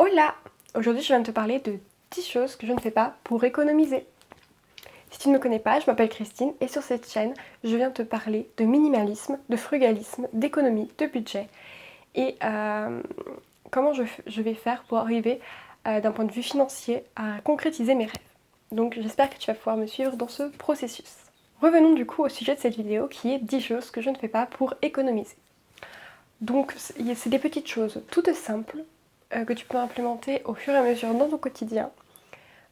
Hola! Aujourd'hui je viens de te parler de 10 choses que je ne fais pas pour économiser. Si tu ne me connais pas, je m'appelle Christine et sur cette chaîne, je viens te parler de minimalisme, de frugalisme, d'économie, de budget et comment je vais faire pour arriver d'un point de vue financier à concrétiser mes rêves. Donc j'espère que tu vas pouvoir me suivre dans ce processus. Revenons du coup au sujet de cette vidéo qui est 10 choses que je ne fais pas pour économiser. Donc c'est des petites choses toutes simples que tu peux implémenter au fur et à mesure dans ton quotidien.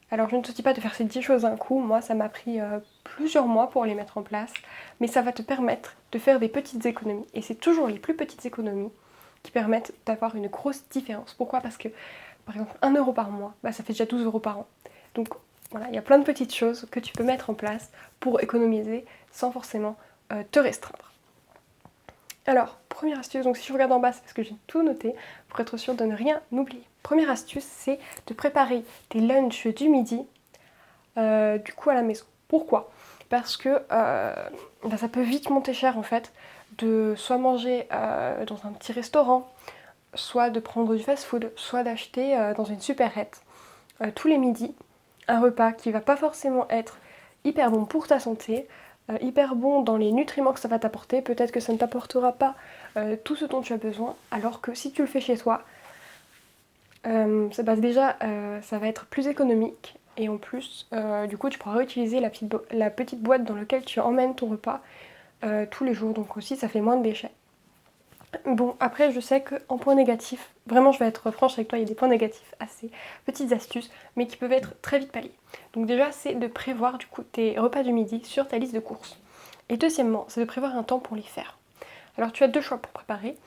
Alors je ne te dis pas de faire ces 10 choses d'un coup, moi ça m'a pris plusieurs mois pour les mettre en place, mais ça va te permettre de faire des petites économies. Et c'est toujours les plus petites économies qui permettent d'avoir une grosse différence. Pourquoi? Parce que par exemple 1 € par mois, ça fait déjà 12 € par an. Donc voilà, il y a plein de petites choses que tu peux mettre en place pour économiser sans forcément te restreindre. Alors, première astuce, donc si je regarde en bas, c'est parce que j'ai tout noté, pour être sûr de ne rien oublier. Première astuce, c'est de préparer tes lunchs du midi, du coup à la maison. Pourquoi? Parce que ça peut vite monter cher en fait, de soit manger dans un petit restaurant, soit de prendre du fast-food, soit d'acheter dans une supérette tous les midis un repas qui va pas forcément être hyper bon pour ta santé, hyper bon dans les nutriments que ça va t'apporter. Peut-être que ça ne t'apportera pas tout ce dont tu as besoin, alors que si tu le fais chez toi, ça va être plus économique. Et en plus, du coup, tu pourras réutiliser la petite boîte dans laquelle tu emmènes ton repas tous les jours. Donc aussi, ça fait moins de déchets. Bon, après, je sais qu'en point négatif, vraiment, je vais être franche avec toi, il y a des points négatifs à ces petites astuces, mais qui peuvent être très vite palliés. Donc déjà, c'est de prévoir du coup tes repas du midi sur ta liste de courses. Et deuxièmement, c'est de prévoir un temps pour les faire. Alors tu as deux choix pour préparer.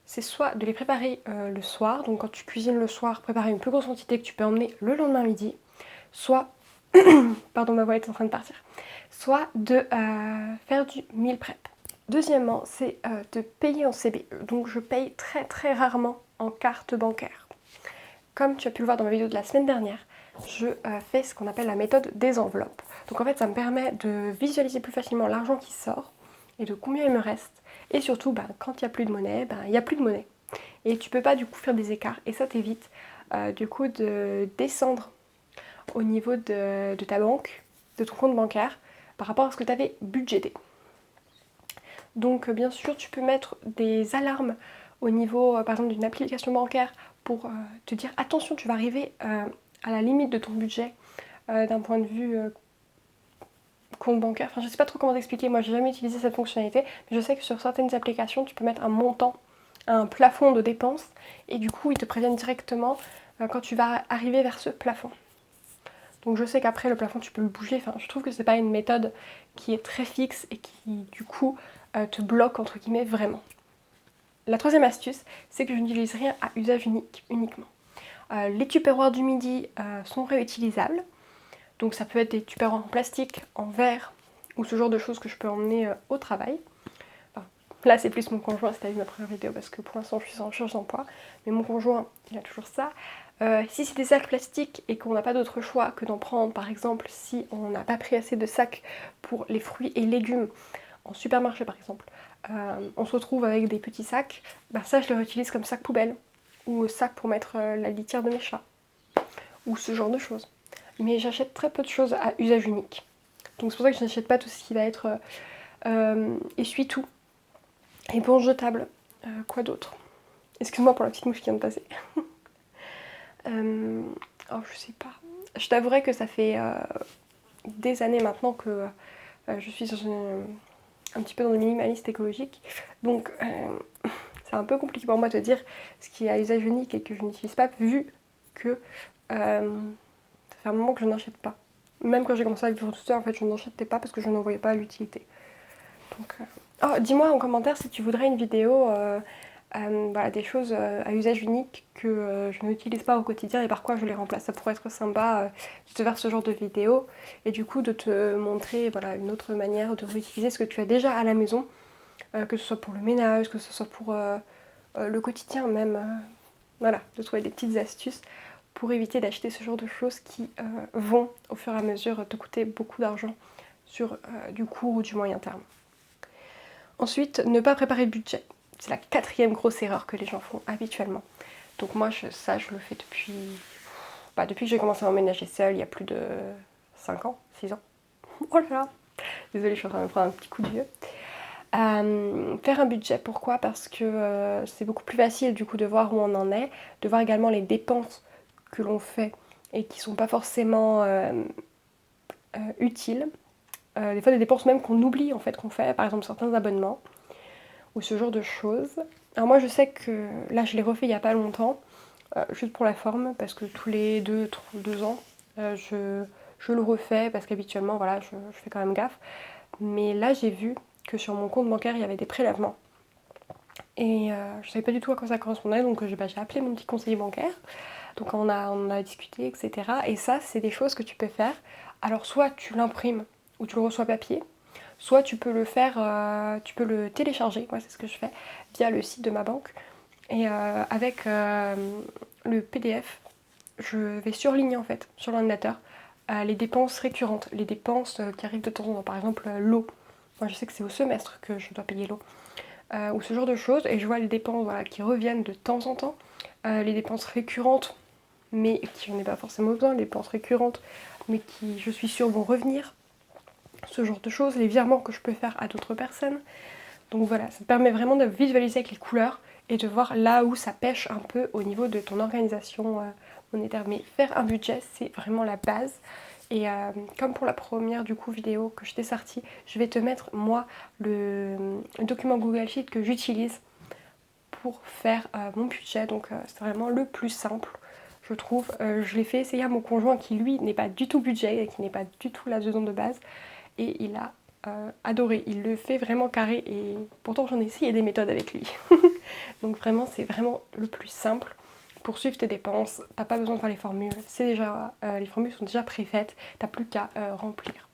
C'est soit de les préparer le soir, donc quand tu cuisines le soir, préparer une plus grosse quantité que tu peux emmener le lendemain midi, soit, pardon, ma voix est en train de partir, soit de faire du meal prep. Deuxièmement, c'est de payer en CBE. Donc je paye très très rarement en carte bancaire. Comme tu as pu le voir dans ma vidéo de la semaine dernière, je fais ce qu'on appelle la méthode des enveloppes. Donc en fait, ça me permet de visualiser plus facilement l'argent qui sort et de combien il me reste. Et surtout, quand il n'y a plus de monnaie, il n'y a plus de monnaie. Et tu peux pas du coup faire des écarts. Et ça t'évite du coup de descendre au niveau de ta banque, de ton compte bancaire, par rapport à ce que tu avais budgété. Donc bien sûr, tu peux mettre des alarmes au niveau, par exemple, d'une application bancaire pour te dire attention, tu vas arriver à la limite de ton budget d'un point de vue compte bancaire. Enfin, je sais pas trop comment t'expliquer, moi j'ai jamais utilisé cette fonctionnalité, mais je sais que sur certaines applications, tu peux mettre un montant, un plafond de dépenses, et du coup, ils te préviennent directement quand tu vas arriver vers ce plafond. Donc je sais qu'après le plafond tu peux le bouger, enfin je trouve que c'est pas une méthode qui est très fixe et qui du coup te bloque entre guillemets vraiment. La troisième astuce, c'est que je n'utilise rien à usage unique uniquement. Les tupperwares du midi sont réutilisables, donc ça peut être des tupperwares en plastique, en verre ou ce genre de choses que je peux emmener au travail. Enfin, là c'est plus mon conjoint, si t'as vu ma première vidéo, parce que pour l'instant je suis en recherche d'emploi, mais mon conjoint il a toujours ça. Si c'est des sacs plastiques et qu'on n'a pas d'autre choix que d'en prendre, par exemple, si on n'a pas pris assez de sacs pour les fruits et légumes en supermarché par exemple, on se retrouve avec des petits sacs, ça je les réutilise comme sac poubelle ou sac pour mettre la litière de mes chats ou ce genre de choses. Mais j'achète très peu de choses à usage unique. Donc c'est pour ça que je n'achète pas tout ce qui va être essuie-tout, éponge jetable, quoi d'autre. Excuse-moi pour la petite mouche qui vient de passer. Je sais pas. Je t'avouerai que ça fait des années maintenant que je suis un petit peu dans le minimalisme écologique. Donc c'est un peu compliqué pour moi de te dire ce qui est à usage unique et que je n'utilise pas, vu que ça fait un moment que je n'achète pas. Même quand j'ai commencé à vivre tout seul, en fait, je n'en achetais pas parce que je n'en voyais pas l'utilité. Donc, dis-moi en commentaire si tu voudrais une vidéo des choses à usage unique que je n'utilise pas au quotidien et par quoi je les remplace. Ça pourrait être sympa de te faire ce genre de vidéo et du coup de te montrer une autre manière de réutiliser ce que tu as déjà à la maison, que ce soit pour le ménage, que ce soit pour le quotidien même. De trouver des petites astuces pour éviter d'acheter ce genre de choses qui vont au fur et à mesure te coûter beaucoup d'argent sur du court ou du moyen terme. Ensuite, ne pas préparer le budget. C'est la quatrième grosse erreur que les gens font habituellement. Donc moi, ça, je le fais depuis que j'ai commencé à emménager seule, il y a plus de 5 ans, 6 ans. Oh là là, désolée, je suis en train de me prendre un petit coup de vieux. Faire un budget, pourquoi? Parce que c'est beaucoup plus facile du coup de voir où on en est, de voir également les dépenses que l'on fait et qui sont pas forcément utiles. Des fois des dépenses même qu'on oublie en fait qu'on fait, par exemple certains abonnements ou ce genre de choses. Alors moi je sais que là je l'ai refait il y a pas longtemps, juste pour la forme, parce que tous les 2 ans je le refais parce qu'habituellement voilà je fais quand même gaffe. Mais là j'ai vu que sur mon compte bancaire il y avait des prélèvements. Et je savais pas du tout à quoi ça correspondait, donc j'ai appelé mon petit conseiller bancaire. Donc on a discuté, etc. Et ça, c'est des choses que tu peux faire. Alors soit tu l'imprimes ou tu le reçois papier, soit tu peux le faire, tu peux le télécharger, moi c'est ce que je fais, via le site de ma banque. Et avec le PDF, je vais surligner en fait sur l'ordinateur les dépenses récurrentes, les dépenses qui arrivent de temps en temps. Par exemple l'eau. Moi je sais que c'est au semestre que je dois payer l'eau. Ou ce genre de choses, et je vois les dépenses voilà, qui reviennent de temps en temps, les dépenses récurrentes, mais qui n'en ai pas forcément besoin, les dépenses récurrentes, mais qui je suis sûre vont revenir, ce genre de choses, les virements que je peux faire à d'autres personnes. Donc voilà, ça te permet vraiment de visualiser avec les couleurs et de voir là où ça pêche un peu au niveau de ton organisation monétaire. Mais faire un budget, c'est vraiment la base. Et comme pour la première du coup vidéo que je t'ai sortie, je vais te mettre moi le document Google Sheet que j'utilise pour faire mon budget. Donc c'est vraiment le plus simple, je trouve. Je l'ai fait essayer à mon conjoint qui lui n'est pas du tout budget et qui n'est pas du tout là-dedans de base. Et il a adoré. Il le fait vraiment carré et pourtant j'en ai essayé des méthodes avec lui. Donc vraiment c'est vraiment le plus simple. Pour suivre tes dépenses, t'as pas besoin de faire les formules, les formules sont déjà préfaites, t'as plus qu'à remplir.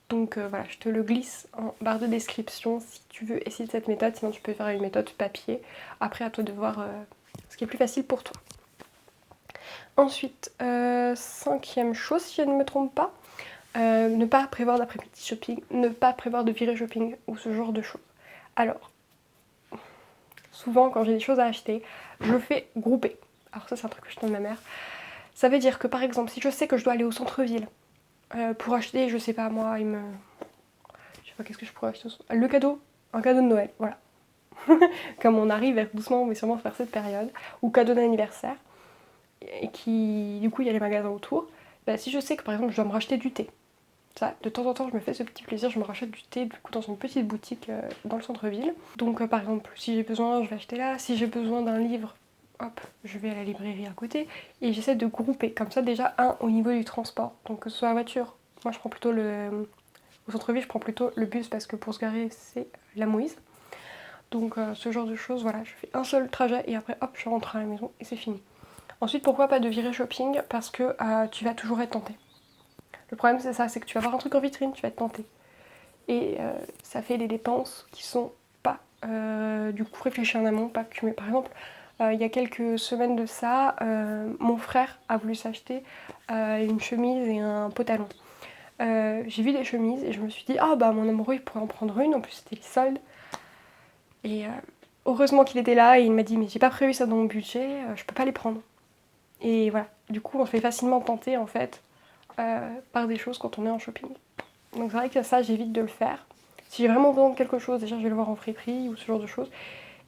Donc voilà, je te le glisse en barre de description si tu veux essayer cette méthode, sinon tu peux faire une méthode papier. Après à toi de voir ce qui est plus facile pour toi. Ensuite, cinquième chose, si je ne me trompe pas, ne pas prévoir d'après-midi shopping, ne pas prévoir de virée shopping ou ce genre de choses. Alors, souvent quand j'ai des choses à acheter, je fais grouper. Alors ça c'est un truc que je donne à ma mère. Ça veut dire que par exemple, si je sais que je dois aller au centre-ville pour acheter, je sais pas moi, je sais pas qu'est-ce que je pourrais acheter, le cadeau, un cadeau de Noël, voilà. Comme on arrive doucement mais sûrement vers cette période, ou cadeau d'anniversaire, et qui du coup il y a les magasins autour, bah, si je sais que par exemple je dois me racheter du thé, ça, de temps en temps, je me fais ce petit plaisir, je me rachète du thé du coup, dans une petite boutique dans le centre-ville. Donc par exemple, si j'ai besoin, je vais acheter là. Si j'ai besoin d'un livre, hop, je vais à la librairie à côté. Et j'essaie de grouper, comme ça déjà, au niveau du transport. Donc que ce soit la voiture, moi je prends plutôt au centre-ville, je prends plutôt le bus parce que pour se garer, c'est la mouise. Donc ce genre de choses, voilà, je fais un seul trajet et après, hop, je rentre à la maison et c'est fini. Ensuite, pourquoi pas de virer shopping? Parce que tu vas toujours être tenté. Le problème c'est ça, c'est que tu vas voir un truc en vitrine, tu vas être tenté. Et ça fait des dépenses qui sont pas du coup réfléchies en amont, pas cumulées. Par exemple, il y a quelques semaines de ça, mon frère a voulu s'acheter une chemise et un pantalon. J'ai vu des chemises et je me suis dit, ah bah mon amoureux il pourrait en prendre une, en plus c'était les soldes. Et heureusement qu'il était là et il m'a dit, mais j'ai pas prévu ça dans mon budget, je peux pas les prendre. Et voilà, du coup on se fait facilement tenter en fait par des choses quand on est en shopping. Donc c'est vrai que ça j'évite de le faire. Si j'ai vraiment besoin de quelque chose, déjà je vais le voir en friperie ou ce genre de choses.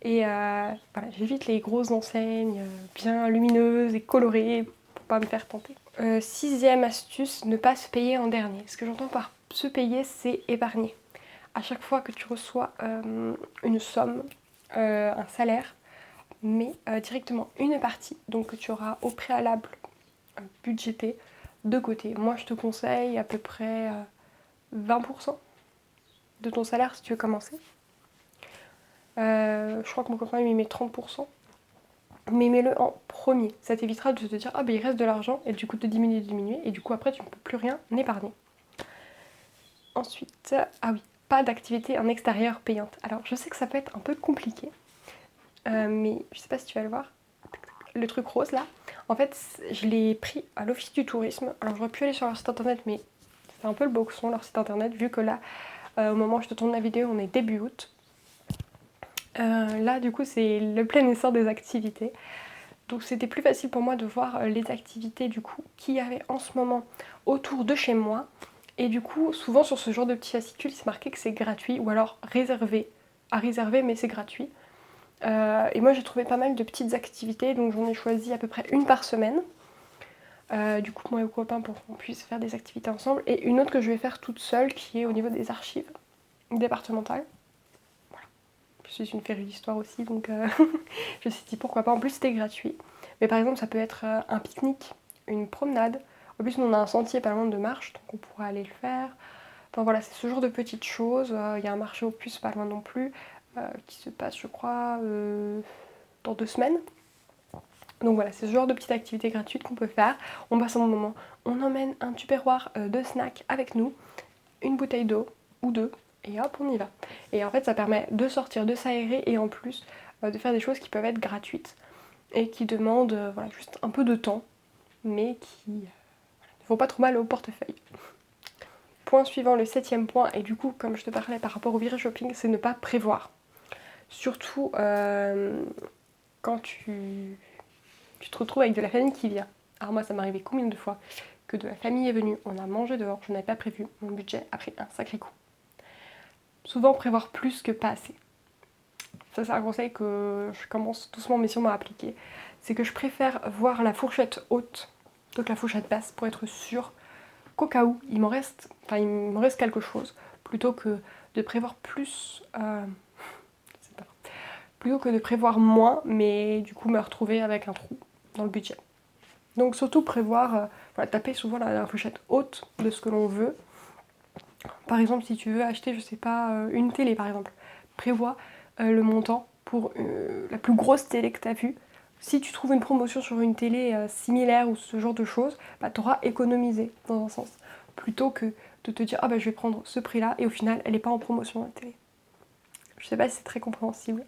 Et voilà, j'évite les grosses enseignes bien lumineuses et colorées pour pas me faire tenter. Sixième astuce, ne pas se payer en dernier. Ce que j'entends par se payer, c'est épargner. À chaque fois que tu reçois une somme, un salaire, mais directement une partie, donc que tu auras au préalable budgété de côté. Moi je te conseille à peu près 20% de ton salaire si tu veux commencer. Je crois que mon copain il met 30%. Mais mets-le en premier. Ça t'évitera de te dire ah ben il reste de l'argent et du coup de diminuer et du coup après tu ne peux plus rien épargner. Ensuite, ah oui, pas d'activité en extérieur payante. Alors je sais que ça peut être un peu compliqué, mais je sais pas si tu vas le voir. Le truc rose là, en fait je l'ai pris à l'office du tourisme. Alors j'aurais pu aller sur leur site internet mais c'est un peu le boxon leur site internet vu que là au moment où je te tourne la vidéo on est début août. Là du coup c'est le plein essor des activités. Donc c'était plus facile pour moi de voir les activités du coup qu'il y avait en ce moment autour de chez moi. Et du coup, souvent sur ce genre de petits fascicules, c'est marqué que c'est gratuit ou alors réservé. À réserver, mais c'est gratuit. Et moi j'ai trouvé pas mal de petites activités, donc j'en ai choisi à peu près une par semaine. Du coup, moi et mon copain pour qu'on puisse faire des activités ensemble. Et une autre que je vais faire toute seule qui est au niveau des archives départementales. Je suis une férue d'histoire aussi, donc je me suis dit pourquoi pas. En plus, c'était gratuit. Mais par exemple, ça peut être un pique-nique, une promenade. En plus, nous, on a un sentier pas loin de marche, donc on pourra aller le faire. Enfin voilà, c'est ce genre de petites choses. Il y a un marché aux puces pas loin non plus, qui se passe, je crois, dans 2 semaines. Donc voilà, c'est ce genre de petites activités gratuites qu'on peut faire. On passe un bon moment. On emmène un tupperware de snacks avec nous, une bouteille d'eau ou deux, et hop, on y va. Et en fait, ça permet de sortir, de s'aérer et en plus de faire des choses qui peuvent être gratuites et qui demandent voilà, juste un peu de temps, mais qui ne font pas trop mal au portefeuille. Point suivant, le 7e point, et du coup, comme je te parlais par rapport au virage shopping, c'est ne pas prévoir. Surtout quand tu te retrouves avec de la famille qui vient. Alors moi, ça m'est arrivé combien de fois que de la famille est venue, on a mangé dehors, je n'avais pas prévu, mon budget a pris un sacré coup. Souvent prévoir plus que pas assez. Ça c'est un conseil que je commence doucement mais sûrement à appliquer. C'est que je préfère voir la fourchette haute, donc la fourchette basse, pour être sûre qu'au cas où il m'en reste quelque chose, plutôt que de prévoir plus, plutôt que de prévoir moins, mais du coup me retrouver avec un trou dans le budget. Donc surtout prévoir, voilà, taper souvent la fourchette haute de ce que l'on veut. Par exemple, si tu veux acheter, je sais pas, une télé par exemple, prévois le montant pour la plus grosse télé que tu as vue. Si tu trouves une promotion sur une télé similaire ou ce genre de choses, bah, tu auras économisé dans un sens. Plutôt que de te dire, ah bah je vais prendre ce prix-là et au final, elle n'est pas en promotion la télé. Je sais pas si c'est très compréhensible.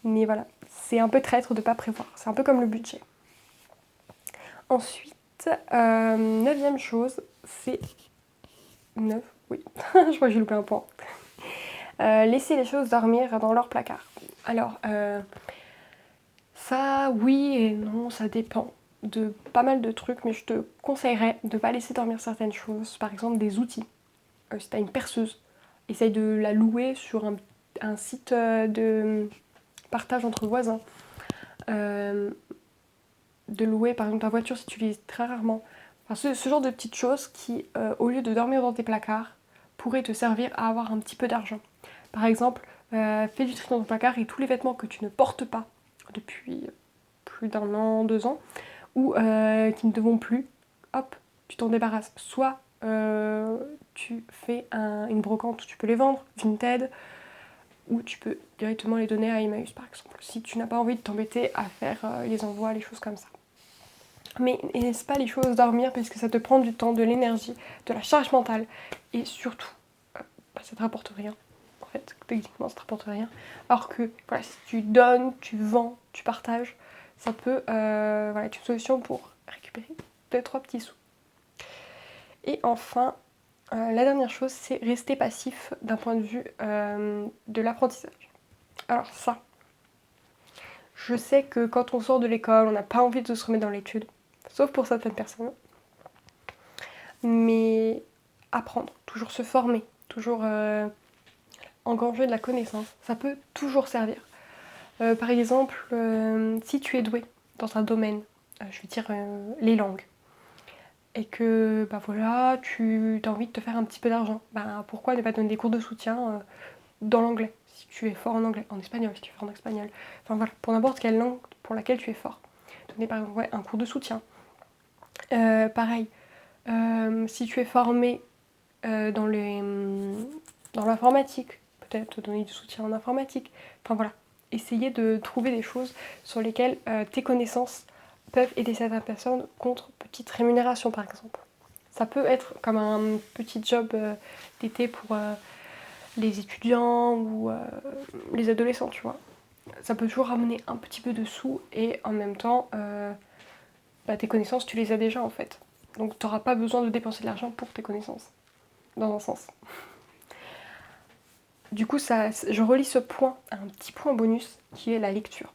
Mais voilà, c'est un peu traître de ne pas prévoir. C'est un peu comme le budget. Ensuite, 9e chose, c'est 9, oui, je crois que j'ai loupé un point. Laisser les choses dormir dans leur placard. Alors, ça, oui et non, ça dépend de pas mal de trucs, mais je te conseillerais de ne pas laisser dormir certaines choses, par exemple des outils. Si tu as une perceuse, essaye de la louer sur un site de partage entre voisins. De louer par exemple ta voiture si tu l'utilises très rarement. Enfin, ce genre de petites choses qui, au lieu de dormir dans tes placards, pourraient te servir à avoir un petit peu d'argent. Par exemple, fais du tri dans ton placard et tous les vêtements que tu ne portes pas depuis plus d'1 an, 2 ans, ou qui ne te vont plus, hop, tu t'en débarrasses. Soit tu fais une brocante où tu peux les vendre, Vinted, ou tu peux directement les donner à Emmaüs par exemple, si tu n'as pas envie de t'embêter à faire les envois, les choses comme ça. Mais laisse pas les choses dormir parce que ça te prend du temps, de l'énergie, de la charge mentale et surtout, ça te rapporte rien. En fait, techniquement, ça te rapporte rien. Alors que voilà, si tu donnes, tu vends, tu partages, ça peut être une solution pour récupérer 2-3 petits sous. Et enfin, la dernière chose, c'est rester passif d'un point de vue de l'apprentissage. Alors ça, je sais que quand on sort de l'école, on n'a pas envie de se remettre dans l'étude, sauf pour certaines personnes. Mais apprendre, toujours se former, toujours engranger de la connaissance, ça peut toujours servir. Par exemple, si tu es doué dans un domaine, je veux dire les langues, et que bah voilà, tu as envie de te faire un petit peu d'argent, bah, pourquoi ne pas donner des cours de soutien dans l'anglais, si tu es fort en anglais, en espagnol, si tu es fort en espagnol, enfin voilà, pour n'importe quelle langue pour laquelle tu es fort. Donner par exemple un cours de soutien. Pareil, si tu es formé dans l'informatique, peut-être donner du soutien en informatique, enfin voilà, essayer de trouver des choses sur lesquelles tes connaissances peuvent aider certaines personnes contre petite rémunération par exemple. Ça peut être comme un petit job d'été pour les étudiants ou les adolescents, tu vois. Ça peut toujours ramener un petit peu de sous et en même temps, tes connaissances, tu les as déjà en fait. Donc tu n'auras pas besoin de dépenser de l'argent pour tes connaissances, dans un sens. Du coup, je relie ce point à un petit point bonus qui est la lecture.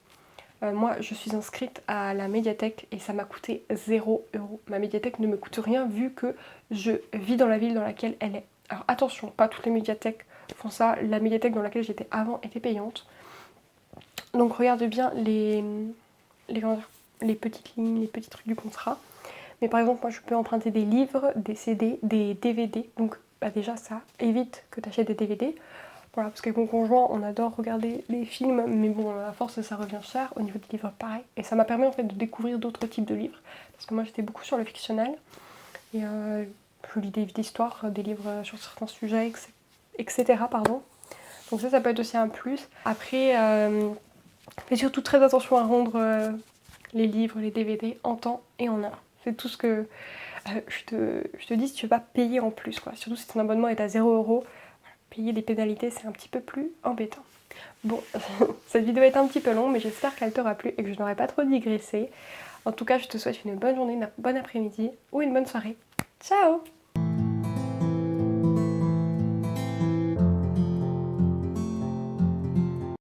Moi, je suis inscrite à la médiathèque et ça m'a coûté 0 euros. Ma médiathèque ne me coûte rien vu que je vis dans la ville dans laquelle elle est. Alors attention, pas toutes les médiathèques font ça. La médiathèque dans laquelle j'étais avant était payante. Donc regarde bien les petites lignes, les petits trucs du contrat. Mais par exemple, moi je peux emprunter des livres, des CD, des DVD. Donc déjà ça évite que tu achètes des DVD. Voilà, parce qu'avec mon conjoint, on adore regarder les films, mais bon, à force, ça revient cher. Au niveau des livres, pareil. Et ça m'a permis en fait de découvrir d'autres types de livres. Parce que moi, j'étais beaucoup sur le fictionnel. Et je lis des histoires, des livres sur certains sujets, etc. Pardon. Donc ça peut être aussi un plus. Après, fais surtout très attention à rendre les livres, les DVD en temps et en heure. C'est tout ce que je te dis si tu veux pas payer en plus, quoi. Surtout si ton abonnement est à 0 euros. Payer des pénalités, c'est un petit peu plus embêtant. Bon, cette vidéo est un petit peu longue, mais j'espère qu'elle t'aura plu et que je n'aurai pas trop digressé. En tout cas, je te souhaite une bonne journée, une bonne après-midi ou une bonne soirée. Ciao!